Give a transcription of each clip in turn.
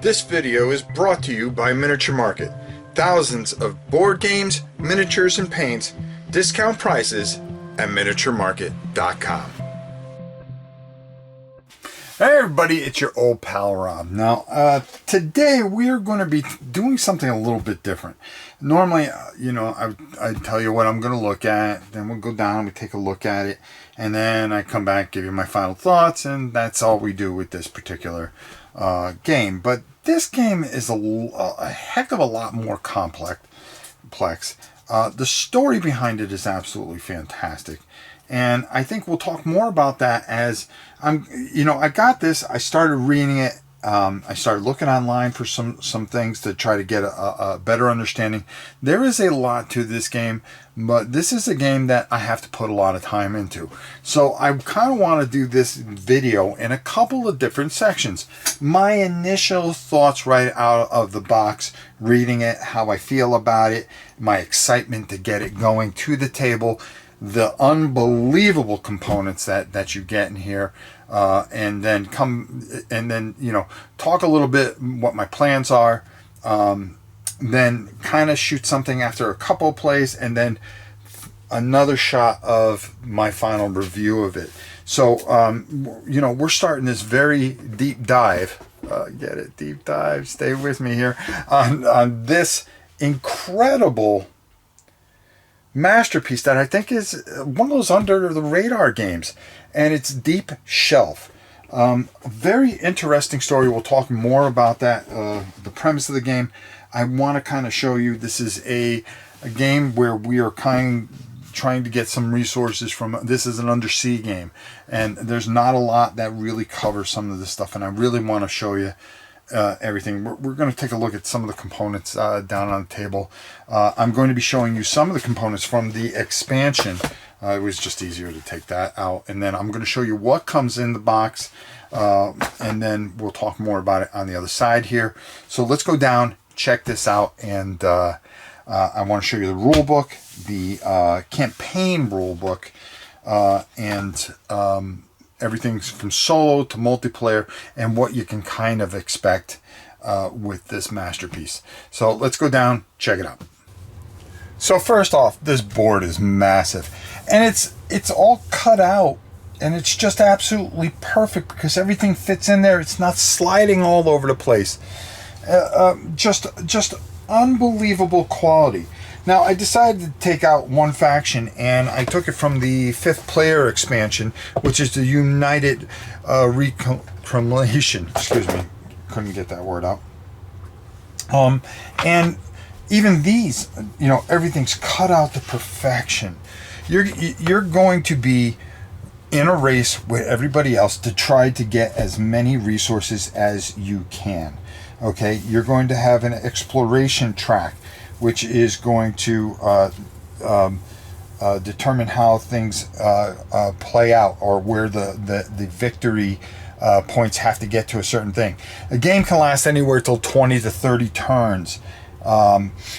This video is brought to you by Miniature Market. Thousands of board games, miniatures, and paints, discount prices at miniaturemarket.com. Hey everybody, it's your old pal Rob. Now, today we are going to be doing something a little bit different. Normally, I tell you what I'm going to look at, then we'll go down, we take a look at it, and then I come back, give you my final thoughts, and that's all we do with this particular game. But this game is a heck of a lot more complex. The story behind it is absolutely fantastic. And I think we'll talk more about that as I got this. I started reading it. I started looking online for some things to try to get a better understanding. There is a lot to this game, but this is a game that I have to put a lot of time into. So I kind of want to do this video in a couple of different sections. My initial thoughts right out of the box, reading it, how I feel about it, my excitement to get it going to the table, the unbelievable components that you get in here, and then talk a little bit what my plans are, then kind of shoot something after a couple of plays, and then another shot of my final review of it. So we're starting this very deep dive, get it, deep dive, stay with me here, on this incredible masterpiece that I think is one of those under the radar games, and it's Deep Shelf. Very interesting story. We'll talk more about that, the premise of the game. I want to kind of show you this is a game where we are trying to get some resources from. This is an undersea game, and there's not a lot that really covers some of this stuff, and I really want to show you everything. We're going to take a look at some of the components down on the table. I'm going to be showing you some of the components from the expansion. It was just easier to take that out, and then I'm going to show you what comes in the box, and then we'll talk more about it on the other side here. So let's go down, check this out, and I want to show you the rule book, the campaign rule book, and everything from solo to multiplayer, and what you can kind of expect with this masterpiece. So let's go down, check it out. So first off, this board is massive, and it's all cut out, and it's just absolutely perfect because everything fits in there. It's not sliding all over the place. Just unbelievable quality. Now, I decided to take out one faction, and I took it from the 5th player expansion, which is the United Reclamation. Excuse me, couldn't get that word out. And even these, everything's cut out to perfection. You're going to be in a race with everybody else to try to get as many resources as you can. Okay, you're going to have an exploration track, which is going to determine how things play out, or where the victory points have to get to a certain thing. A game can last anywhere till 20 to 30 turns.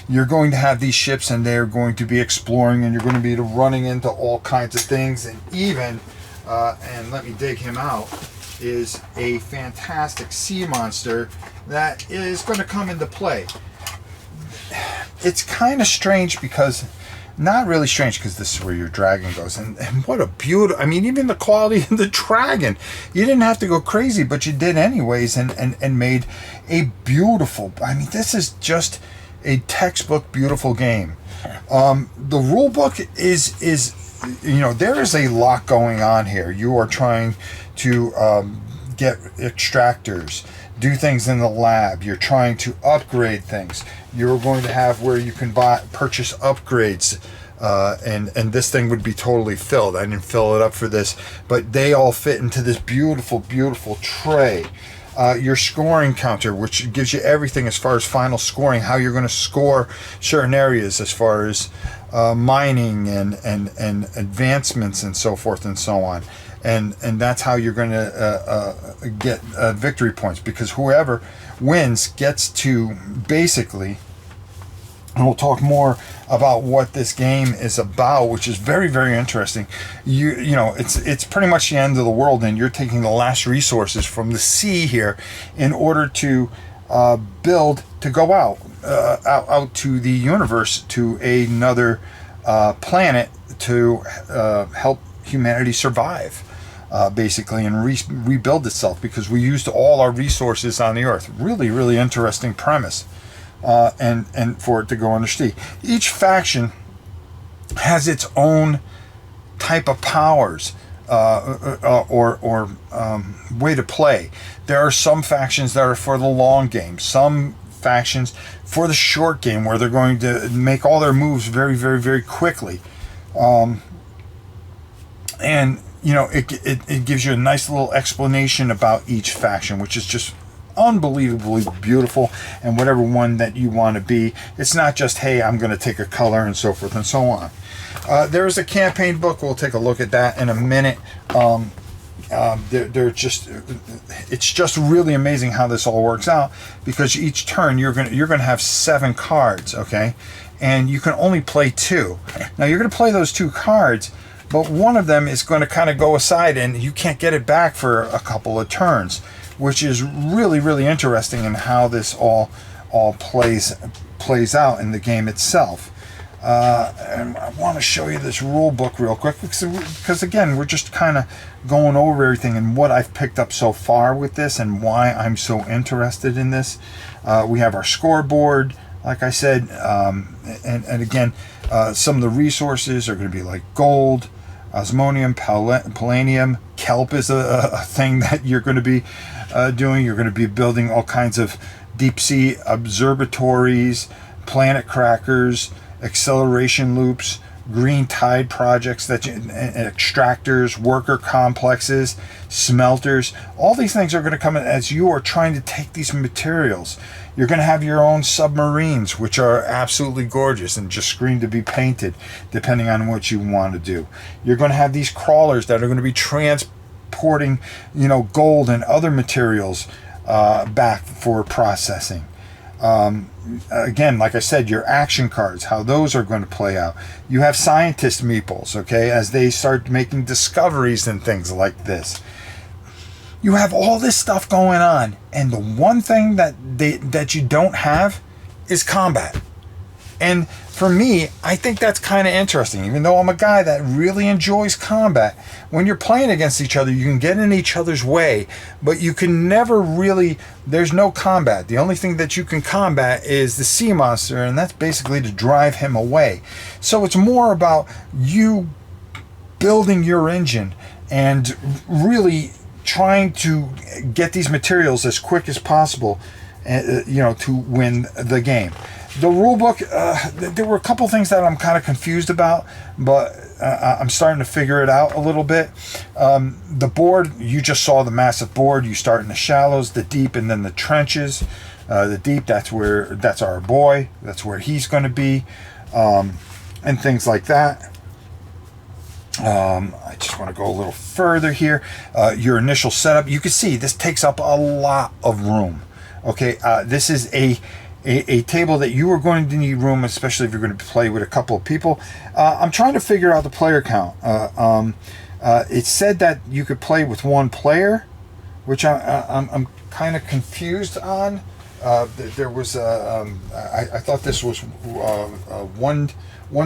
You're going to have these ships, and they're going to be exploring, and you're going to be running into all kinds of things, and even, and let me dig him out, is a fantastic sea monster that is going to come into play. It's kind of strange because, not really strange because this is where your dragon goes, and what a beautiful, even the quality of the dragon, you didn't have to go crazy, but you did anyways, and made a beautiful, this is just a textbook beautiful game. The rule book is there is a lot going on here. You are trying to get extractors, do things in the lab. You're trying to upgrade things. You're going to have where you can purchase upgrades, and this thing would be totally filled. I didn't fill it up for this, but they all fit into this beautiful, beautiful tray. Your scoring counter, which gives you everything as far as final scoring, how you're going to score certain areas as far as mining and advancements and so forth and so on. And that's how you're going to get victory points, because whoever wins gets to basically, and we'll talk more about what this game is about, which is very, very interesting. It's pretty much the end of the world, and you're taking the last resources from the sea here in order to build to go out to the universe, to another planet, to help humanity survive, basically, and rebuild itself, because we used all our resources on the Earth. Really, really interesting premise, and for it to go undersea. Each faction has its own type of powers, or way to play. There are some factions that are for the long game, some factions for the short game, where they're going to make all their moves very, very, very quickly. And it gives you a nice little explanation about each faction, which is just unbelievably beautiful. And whatever one that you want to be, it's not just, hey, I'm going to take a color and so forth and so on. There's a campaign book. We'll take a look at that in a minute. It's just really amazing how this all works out, because each turn you're gonna have 7 cards, okay, and you can only play 2. Now you're gonna play those 2 cards, but one of them is going to kind of go aside, and you can't get it back for a couple of turns, which is really, really interesting in how this all plays out in the game itself. And I want to show you this rule book real quick, because again, we're just kind of going over everything and what I've picked up so far with this and why I'm so interested in this. We have our scoreboard, like I said, and again, some of the resources are going to be like gold, osmonium, palladium. Kelp is a thing that you're going to be doing. You're going to be building all kinds of deep sea observatories, planet crackers, acceleration loops, green tide projects, extractors, worker complexes, smelters. All these things are going to come in as you are trying to take these materials. You're going to have your own submarines, which are absolutely gorgeous and just scream to be painted, depending on what you want to do. You're going to have these crawlers that are going to be transporting, gold and other materials back for processing. Again, like I said, your action cards, how those are going to play out. You have scientist meeples, okay, as they start making discoveries and things like this. You have all this stuff going on, and the one thing that you don't have is combat. And for me, I think that's kind of interesting. Even though I'm a guy that really enjoys combat, when you're playing against each other, you can get in each other's way, but you can never really, there's no combat. The only thing that you can combat is the sea monster, and that's basically to drive him away. So it's more about you building your engine and really trying to get these materials as quick as possible, to win the game. The rule book, there were a couple things that I'm kind of confused about, but I'm starting to figure it out a little bit. The board, you just saw the massive board. You start in the shallows, the deep, and then the trenches. The deep, that's our boy. That's where he's going to be, and things like that. I just want to go a little further here. Your initial setup, you can see this takes up a lot of room. Okay, this is a table that you are going to need room, especially if you're going to play with a couple of people. I'm trying to figure out the player count. It said that you could play with 1 player, which I'm kind of confused on. There was I thought this was 1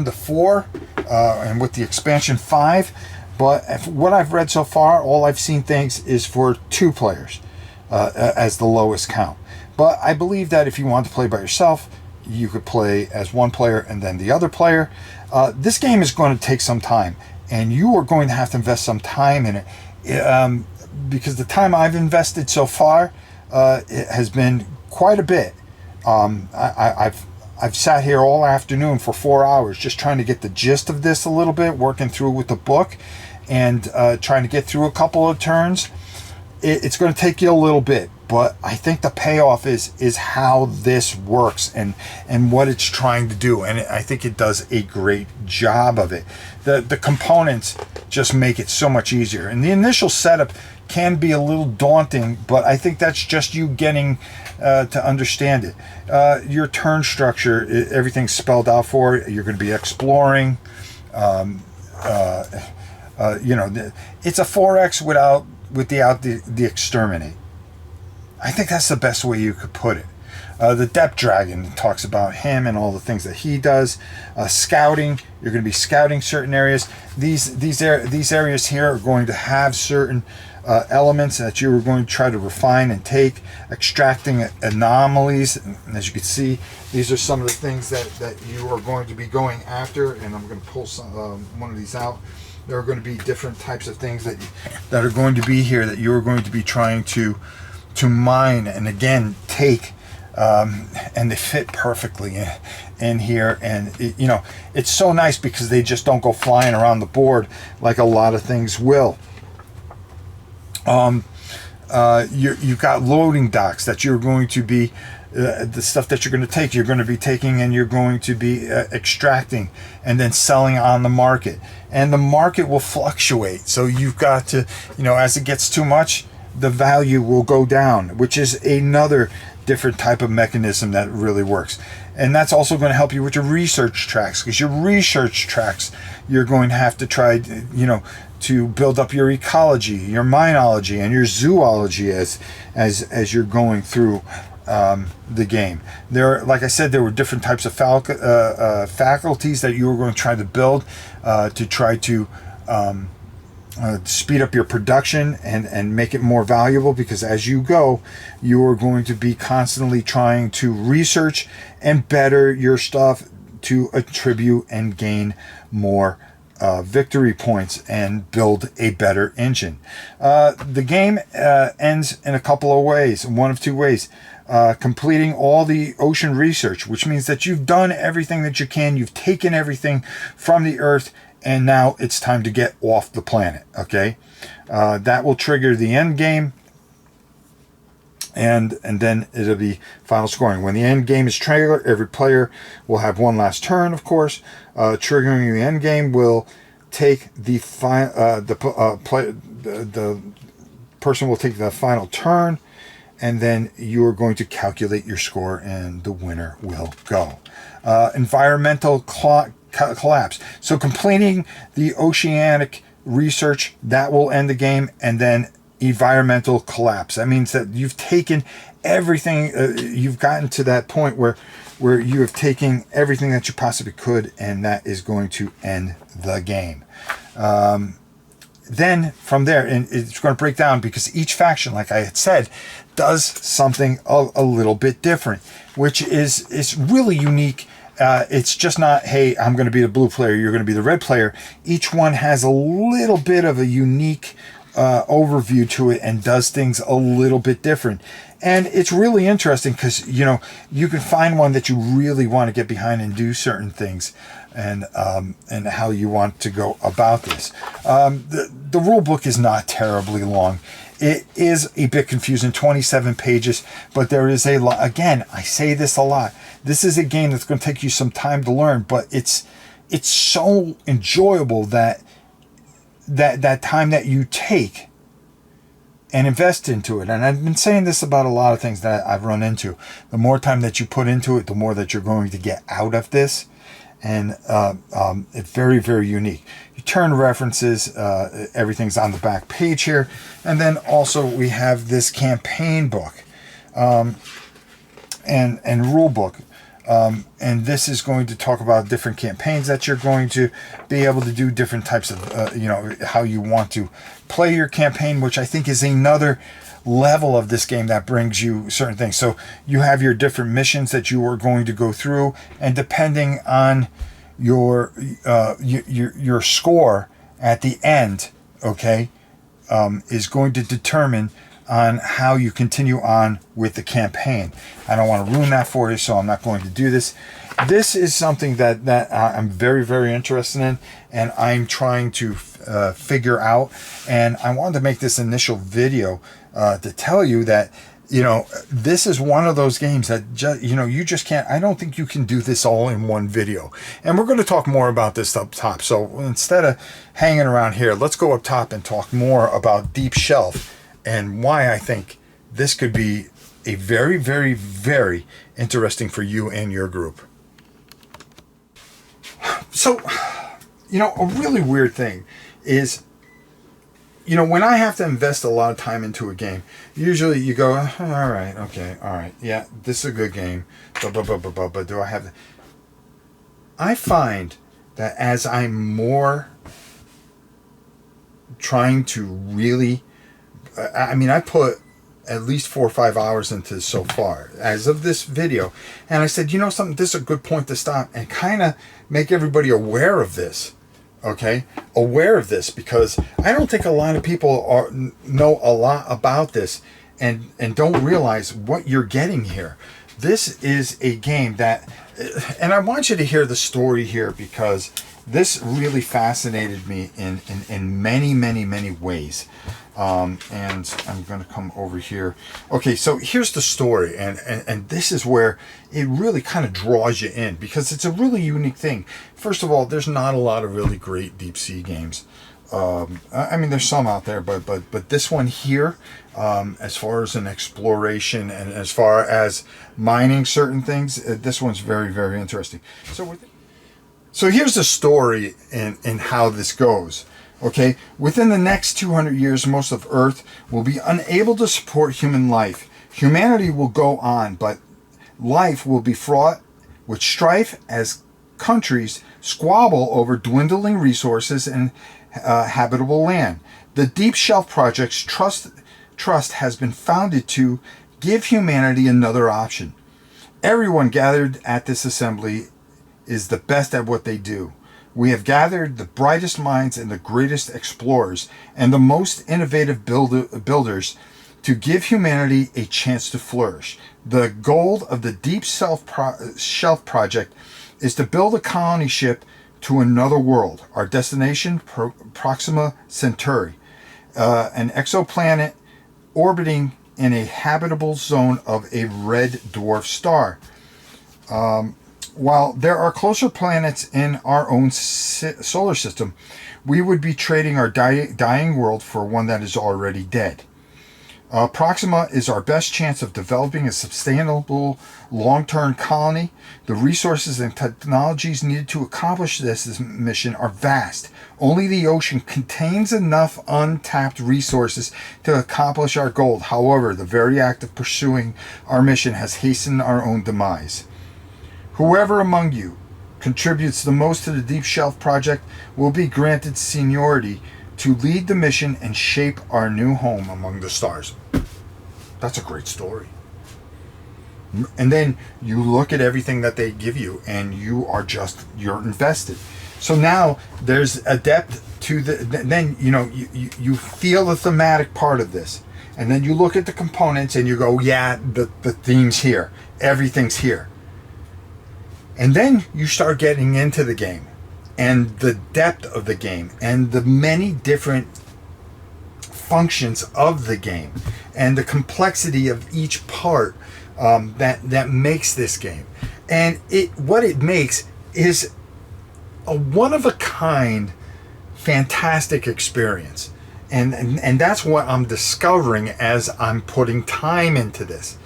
to 4, and with the expansion 5. But what I've read so far, all I've seen things is for 2 players as the lowest count. But I believe that if you want to play by yourself, you could play as 1 player and then the other player. This game is going to take some time, and you are going to have to invest some time in it, because the time I've invested so far, it has been quite a bit. I've sat here all afternoon for 4 hours just trying to get the gist of this a little bit, working through with the book, and trying to get through a couple of turns. It's going to take you a little bit, but I think the payoff is how this works and what it's trying to do, and I think it does a great job of it. The components just make it so much easier, and the initial setup can be a little daunting, but I think that's just you getting to understand it. Your turn structure, everything's spelled out for it. You're going to be exploring. It's a 4X without the exterminate. I think that's the best way you could put it. The Depth Dragon talks about him and all the things that he does. Scouting, you're going to be scouting certain areas. These areas here are going to have certain elements that you are going to try to refine and take. Extracting anomalies, and as you can see, these are some of the things that you are going to be going after. And I'm going to pull one of these out. There are going to be different types of things that are going to be here that you are going to be trying to mine and again take. And they fit perfectly in here, and it's so nice because they just don't go flying around the board like a lot of things will. You've got loading docks that you're going to be the stuff that you're going to take. You're going to be taking and you're going to be extracting and then selling on the market, and the market will fluctuate. So you've got to, as it gets too much, the value will go down, which is another different type of mechanism that really works. And that's also going to help you with your research tracks, because your research tracks, you're going to have to try, to build up your ecology, your minology, and your zoology as you're going through the game. Like I said, there were different types of faculties that you were going to try to build to try to speed up your production and make it more valuable, because as you go, you are going to be constantly trying to research and better your stuff to attribute and gain more victory points and build a better engine. The game ends in a couple of ways, one of two ways. Completing all the ocean research, which means that you've done everything that you can, you've taken everything from the Earth, and now it's time to get off the planet, okay? That will trigger the end game, and then it'll be final scoring. When the end game is triggered, every player will have one last turn, of course. Triggering the end game will take the person will take the final turn, and then you are going to calculate your score, and the winner will go. Environmental collapse. So completing the oceanic research, that will end the game, and then environmental collapse. That means that you've taken everything, you've gotten to that point where you have taken everything that you possibly could, and that is going to end the game. Then from there, and it's going to break down, because each faction, like I had said, does something a little bit different, which is really unique. It's just not, hey, I'm going to be the blue player, you're going to be the red player. Each one has a little bit of a unique overview to it and does things a little bit different. And it's really interesting because, you can find one that you really want to get behind and do certain things, and how you want to go about this. The rule book is not terribly long. It is a bit confusing, 27 pages, but there is a lot. Again, I say this a lot. This is a game that's going to take you some time to learn, but it's so enjoyable that time that you take and invest into it. And I've been saying this about a lot of things that I've run into. The more time that you put into it, the more that you're going to get out of this. And it's very, very unique. You turn references, everything's on the back page here. And then also we have this campaign book and rule book. And this is going to talk about different campaigns that you're going to be able to do, different types of, how you want to play your campaign, which I think is another level of this game that brings you certain things. So you have your different missions that you are going to go through, and depending on your score at the end, okay, is going to determine on how you continue on with the campaign. I don't want to ruin that for you, so I'm not going to do this. This is something that I'm very, very interested in, and I'm trying to figure out. And I wanted to make this initial video to tell you that, this is one of those games that you just can't. I don't think you can do this all in one video. And we're going to talk more about this up top. So instead of hanging around here, let's go up top and talk more about Deep Shelf and why I think this could be a very, very, very interesting for you and your group. So, a really weird thing is, you know, when I have to invest a lot of time into a game, usually you go, all right, okay, all right, yeah, this is a good game, but do I have to? I find that as I'm more trying to really, I mean, I put at least 4 or 5 hours into this so far as of this video, and I said, you know something, this is a good point to stop and kind of make everybody aware of this. Okay, aware of this, because I don't think a lot of people know a lot about this and don't realize what you're getting here. This is a game that, and I want you to hear the story here, because this really fascinated me in many ways. And I'm going to come over here. Okay, so here's the story, and this is where it really kind of draws you in, because it's a really unique thing. First of all, there's not a lot of really great deep sea games. I mean, there's some out there, but this one here, as far as an exploration and as far as mining certain things, this one's very interesting. So here's the story and how this goes. Okay, within the next 200 years, most of Earth will be unable to support human life. Humanity will go on, but life will be fraught with strife as countries squabble over dwindling resources and habitable land. The Deep Shelf Project's trust has been founded to give humanity another option. Everyone gathered at this assembly is the best at what they do. We have gathered the brightest minds and the greatest explorers and the most innovative builders to give humanity a chance to flourish. The goal of the Deep Shelf Project is to build a colony ship to another world. Our destination, Proxima Centauri, an exoplanet orbiting in a habitable zone of a red dwarf star. While there are closer planets in our own solar system, we would be trading our dying world for one that is already dead. Proxima is our best chance of developing a sustainable long-term colony. The resources and technologies needed to accomplish this mission are vast. Only the ocean contains enough untapped resources to accomplish our goal. However, the very act of pursuing our mission has hastened our own demise. Whoever among you contributes the most to the Deep Shelf Project will be granted seniority to lead the mission and shape our new home among the stars. That's a great story. And then you look at everything that they give you and you're invested. So now there's a depth to then you feel the thematic part of this. And then you look at the components and you go, yeah, the theme's here. Everything's here. And then you start getting into the game and the depth of the game and the many different functions of the game and the complexity of each part that makes this game. And what it makes is a one-of-a-kind, fantastic experience. And that's what I'm discovering as I'm putting time into this.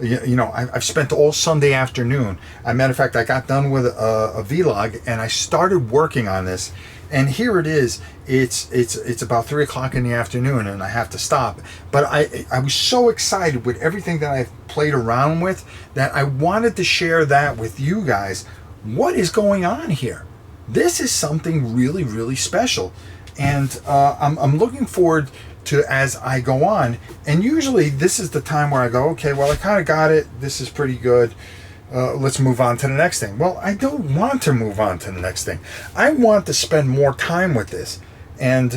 I've spent all Sunday afternoon. As a matter of fact, I got done with a vlog and I started working on this. And here it is. It's about 3 o'clock in the afternoon and I have to stop. But I was so excited with everything that I've played around with that I wanted to share that with you guys. What is going on here? This is something really special. And I'm looking forward to as I go on, and usually this is the time where I go, okay, well, I kind of got it, this is pretty good, let's move on to the next thing. Well, I don't want to move on to the next thing. I want to spend more time with this, and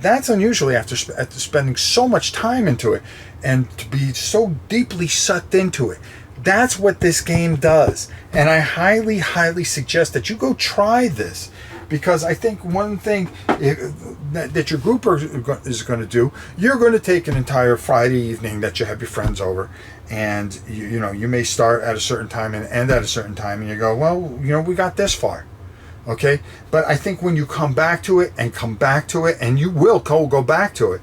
that's unusually after spending so much time into it and to be so deeply sucked into it. That's what this game does, and I highly suggest that you go try this. Because I think one thing that your group is going to do, you're going to take an entire Friday evening that you have your friends over, and you may start at a certain time and end at a certain time, and you go, well, we got this far, okay? But I think when you come back to it, and you will go back to it,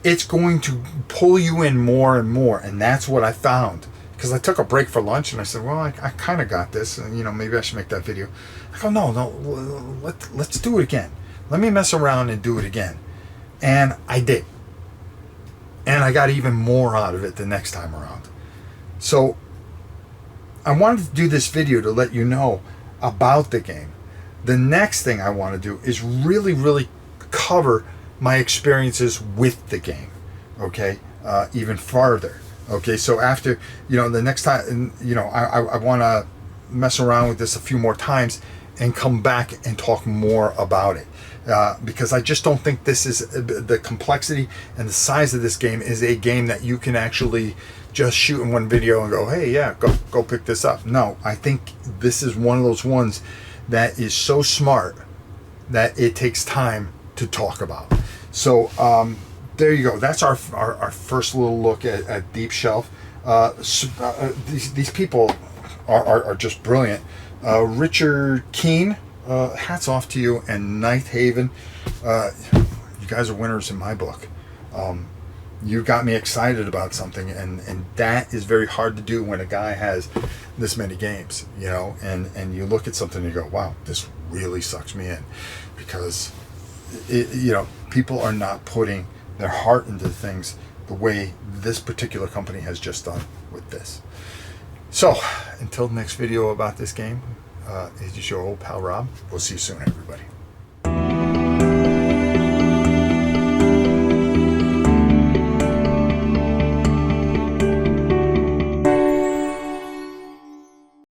it's going to pull you in more and more, and that's what I found. Because I took a break for lunch and I said, well, I kind of got this, and maybe I should make that video. I go, no, let's do it again. Let me mess around and do it again. And I did. And I got even more out of it the next time around. So I wanted to do this video to let you know about the game. The next thing I want to do is really, really cover my experiences with the game, okay, even farther. Okay, so after, the next time, I want to mess around with this a few more times and come back and talk more about it. Because I just don't think this is the complexity and the size of this game is a game that you can actually just shoot in one video and go, hey, yeah, go pick this up. No, I think this is one of those ones that is so smart that it takes time to talk about. So there you go. That's our first little look at Deep Shelf. These people are just brilliant. Richard Keene, hats off to you, and Ninth Haven. You guys are winners in my book. You got me excited about something, and that is very hard to do when a guy has this many games, and you look at something and you go, wow, this really sucks me in, because people are not putting their heart into things the way this particular company has just done with this. So until the next video about this game, it's just your old pal Rob. We'll see you soon, everybody.